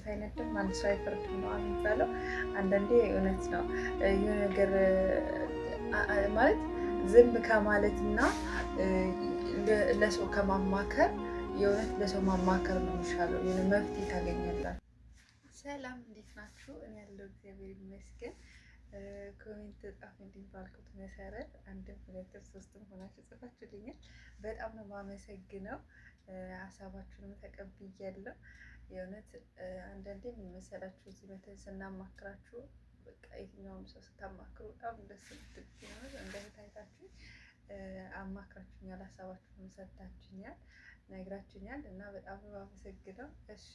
አይነድም አንድ ሰው አይፈርድም ነው የሚባለው። አንዳንዴ እውነት ነው። የሆነ ነገር ማለት ዝም ከማለት እና ለሰው ከማማከር የእውነት ለሰው ማማከር ነው የሚሻለው። የሆነ መፍትሄ ታገኛላችሁ። ሰላም እንዴት ናችሁ? እኔ ያለው እግዚአብሔር ይመስገን። ኮሜንት ጻፉ ባልኩት መሰረት አንድም ሁለትም ሶስትም ሆናችሁ ጽፋችሁልኛል። በጣም ነው የማመሰግነው። ሀሳባችሁንም ተቀብያለሁ። የእውነት አንዳንዴ የሚመሰላችሁ እዚህ መተን ስናማክራችሁ በቃ የትኛውም ሰው ስታማክሩ በጣም ደስ የምትል እንደታይታችሁ አማክራችሁኛል፣ ሀሳባችሁንም ሰጥታችሁኛል፣ ነግራችሁኛል እና በጣም ነው የማመሰግነው። እሺ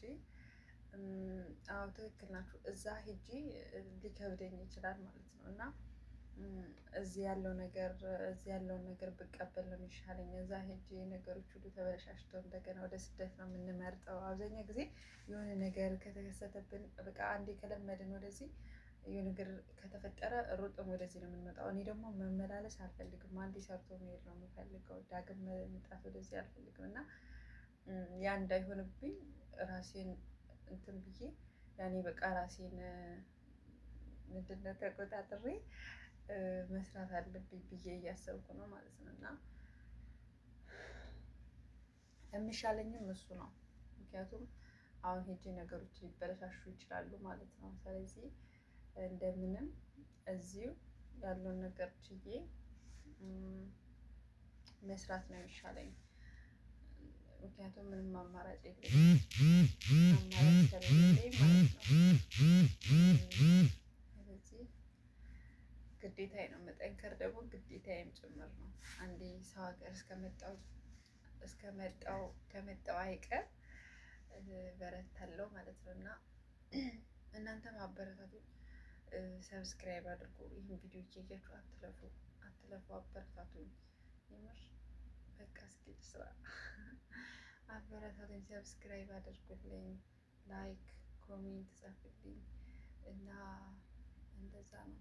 አዎ ትክክል ናችሁ። እዛ ሄጄ ሊከብደኝ ይችላል ማለት ነው እና እዚህ ያለውን ነገር ብቀበል ነው የሚሻለኝ። እዛ ሄጄ ነገሮች ሁሉ ተበላሽተው እንደገና ወደ ስደት ነው የምንመርጠው። አብዛኛው ጊዜ የሆነ ነገር ከተከሰተብን በቃ አንዴ ከለመድን ወደዚህ የሆነ ነገር ከተፈጠረ ሮጥም ወደዚህ ነው የምንመጣው። እኔ ደግሞ መመላለስ አልፈልግም። አንዴ ሰርቶ መሄድ ነው የምፈልገው። ዳግም መምጣት ወደዚህ አልፈልግም እና ያ እንዳይሆንብኝ ራሴን እንትን ብዬ ያኔ በቃ ራሴን ምንድነው ተቆጣጥሬ መስራት አለብኝ ብዬ እያሰብኩ ነው ማለት ነው እና የሚሻለኝም እሱ ነው። ምክንያቱም አሁን ሄጄ ነገሮች ሊበለሻሹ ይችላሉ ማለት ነው። ስለዚህ እንደምንም እዚሁ ያለውን ነገር ችዬ መስራት ነው የሚሻለኝ። ምክንያቱም ምንም አማራጭ የለኝም። አማራጭ ከሌለኝ ማለት ነው። ስለዚህ ግዴታዬ ነው መጠንከር፣ ደግሞ ግዴታዬም ጭምር ነው። አንዴ ሰው ሀገር ከመጣው አይቀር በረታለሁ ማለት ነው እና እናንተም አበረታቱኝ፣ ሰብስክራይብ አድርጉ። ይህን ቪዲዮ እያያችሁ አትለፉ፣ አበረታቱኝ። የምር በቃ እስኪ ስራ አበረታቱኝ፣ ሰብስክራይብ አድርጉልኝ፣ ላይክ ኮሜንት ጻፉልኝ እና እንደዛ ነው።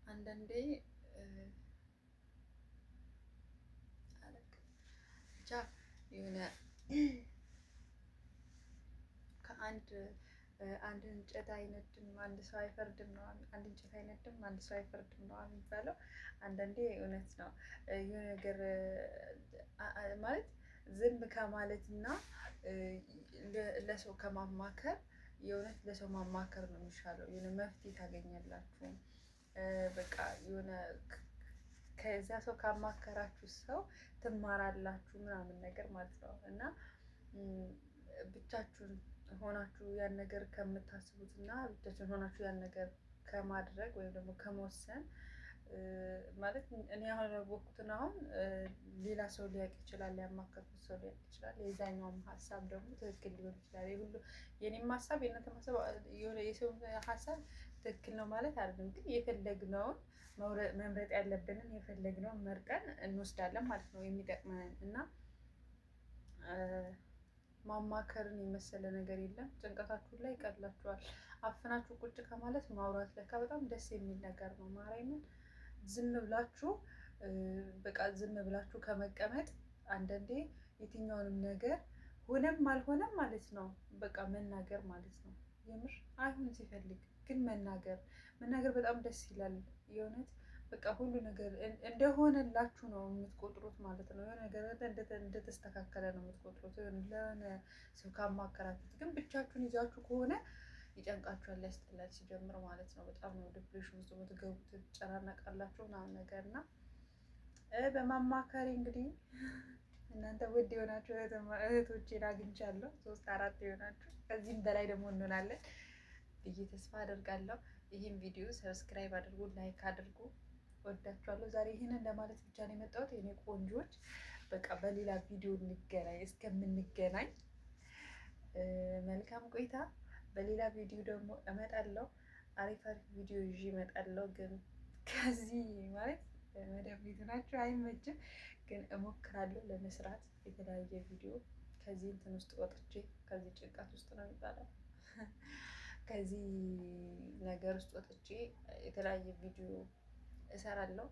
አንዳንዴ ብቻ የሆነ ከአንድ እንጨት አይነድም አንድ ሰው አይፈርድም ነው። አንድ እንጨት አይነድም አንድ ሰው አይፈርድም ነው የሚባለው። አንዳንዴ እውነት ነው። የሆነ ነገር ማለት ዝም ከማለት እና ለሰው ከማማከር የእውነት ለሰው ማማከር ነው የሚሻለው። የሆነ መፍትሄ ታገኛላችሁ። በቃ የሆነ ከዛ ሰው ካማከራችሁ ሰው ትማራላችሁ ምናምን ነገር ማለት ነው እና ብቻችሁን ሆናችሁ ያን ነገር ከምታስቡት እና ብቻችሁን ሆናችሁ ያን ነገር ከማድረግ ወይም ደግሞ ከመወሰን ማለት እኔ አሁን ያወቅኩትን አሁን ሌላ ሰው ሊያውቅ ይችላል፣ ያማከርኩት ሰው ሊያውቅ ይችላል። የዛኛውም ሀሳብ ደግሞ ትክክል ሊሆን ይችላል። ሁሉ የኔም ሀሳብ የእናንተም ሀሳብ የሆነ የሰው ሀሳብ ትክክል ነው ማለት አይደለም፣ ግን የፈለግነውን መምረጥ ያለብንን የፈለግነውን መርጠን እንወስዳለን ማለት ነው የሚጠቅመንን እና ማማከርን የመሰለ ነገር የለም። ጭንቀታችሁ ላይ ይቀላችኋል። አፍናችሁ ቁጭ ከማለት ማውራት ለካ በጣም ደስ የሚል ነገር ነው። ማርያምን ዝም ብላችሁ በቃ ዝም ብላችሁ ከመቀመጥ አንዳንዴ የትኛውንም ነገር ሆነም አልሆነም ማለት ነው በቃ መናገር ማለት ነው። የምር አይሁን ሲፈልግ ግን መናገር በጣም ደስ ይላል የእውነት በቃ ሁሉ ነገር እንደሆነላችሁ ነው የምትቆጥሩት ማለት ነው። የሆነ ነገር እንደተስተካከለ ነው የምትቆጥሩት። ለሆነ ሰው ካማከራችሁት ግን ብቻችሁን ይዛችሁ ከሆነ ይጨንቃችኋል፣ ያስጠላል ሲጀምር ማለት ነው። በጣም ነው ዲፕሬሽን ውስጥ የምትገቡት፣ ትጨናነቃላችሁ ምናምን ነገር እና በማማከሪ እንግዲህ እናንተ ውድ የሆናችሁ እህቶቼን አግኝቻለሁ። 3-4 የሆናችሁ ከዚህም በላይ ደግሞ እንሆናለን ብዬ ተስፋ አደርጋለሁ። ይህን ቪዲዮ ሰብስክራይብ አድርጉ፣ ላይክ አድርጉ። ወዳችኋለሁ። ዛሬ ይህንን ለማለት ብቻ ነው የመጣሁት የኔ ቆንጆች። በቃ በሌላ ቪዲዮ እንገናኝ። እስከምንገናኝ መልካም ቆይታ። በሌላ ቪዲዮ ደግሞ እመጣለሁ። አሪፍ ቪዲዮ ይዤ እመጣለሁ። ግን ከዚህ ማለት መደብ ቤቱ ናቸው አይመችም፣ ግን እሞክራለሁ ለመስራት የተለያየ ቪዲዮ ከዚህ እንትን ውስጥ ወጥቼ ከዚህ ጭንቀት ውስጥ ነው የሚባለው ከዚህ ነገር ውስጥ ወጥቼ የተለያየ ቪዲዮ እሰራለሁ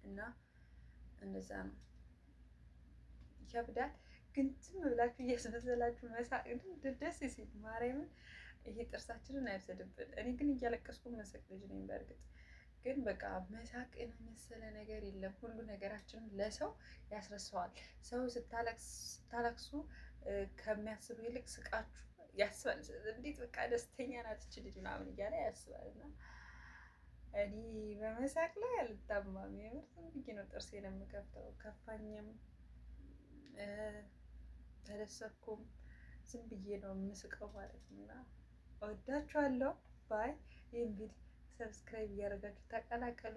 እና እንደዛ ነው። ይከብዳል ግን ዝም ብላችሁ እያስመሰላችሁ መሳቅ ደስ ሲል ማርያምን ይሄ ጥርሳችንን አይወሰድብን። እኔ ግን እያለቀስኩ መሰቅ ልጅ ነኝ። በእርግጥ ግን በቃ መሳቅን የመሰለ ነገር የለም። ሁሉ ነገራችንን ለሰው ያስረሳዋል። ሰው ስታለቅሱ ከሚያስቡ ይልቅ ስቃችሁ ያስባል። እንዴት በቃ ደስተኛ ናት እች ልጅ ምናምን እያለ ያስባል። እና እኔ በመሳቅ ላይ አልታማም። የምር ዝም ብዬ ነው ጥርሴን የምከፍተው። ከፋኝም ተደሰትኩም ዝም ብዬ ነው የምስቀው ማለት ነው። እና እወዳችኋለሁ። ባይ። ይህን ቪዲዮ ሰብስክራይብ እያደረጋችሁ ተቀላቀሉ።